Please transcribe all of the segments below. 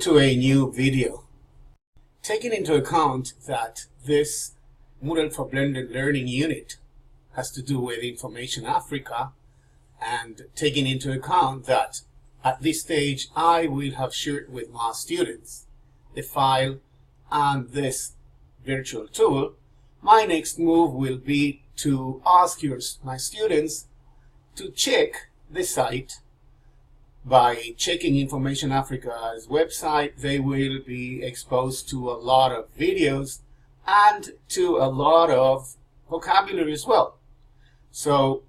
to a new video. Taking into account that this Moodle for Blended Learning unit has to do with Information Africa, and taking into account that at this stage I will have shared with my students the file and this virtual tool, my next move will be to ask my students to check the site. By checking Information Africa's website, they will be exposed to a lot of videos and to a lot of vocabulary as well. So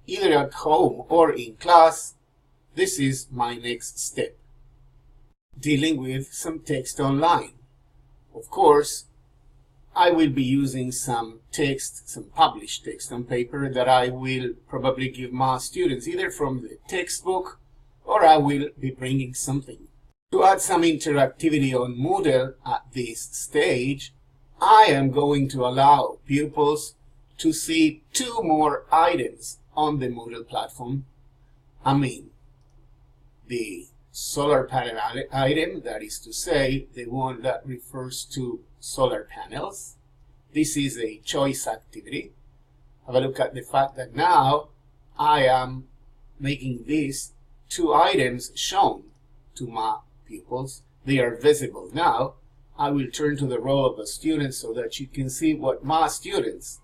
either at home or in class, this is my next step. Dealing with some text online. Of course, I will be using some text, some published text on paper that I will probably give my students either from the textbook, or I will be bringing something. To add some interactivity on Moodle at this stage, I am going to allow pupils to see two more items on the Moodle platform. I mean, the solar panel item, that is to say, the one that refers to solar panels. This is a choice activity. Have a look at the fact that now I am making these two items shown to my pupils. They are visible now. I will turn to the role of a student so that you can see what my students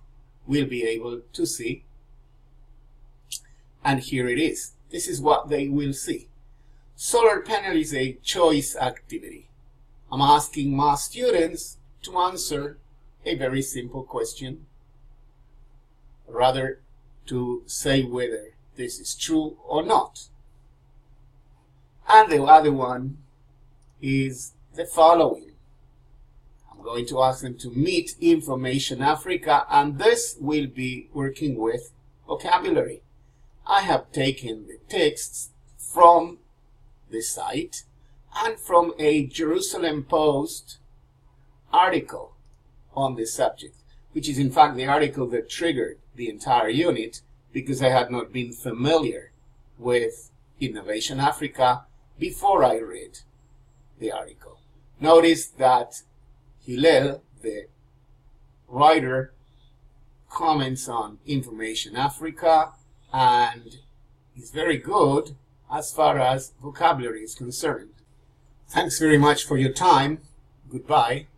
will be able to see. And here it is. This is what they will see. Solar panel is a choice activity. I'm asking my students to answer a very simple question, rather to say whether this is true or not. And the other one is the following. I'm going to ask them to meet Information Africa, and this will be working with vocabulary. I have taken the texts from the site and from a Jerusalem Post article on this subject, which is in fact the article that triggered the entire unit, because I had not been familiar with Innovation Africa before I read the article. Notice that Hillel, the writer, comments on Information Africa and is very good as far as vocabulary is concerned. Thanks very much for your time. Goodbye.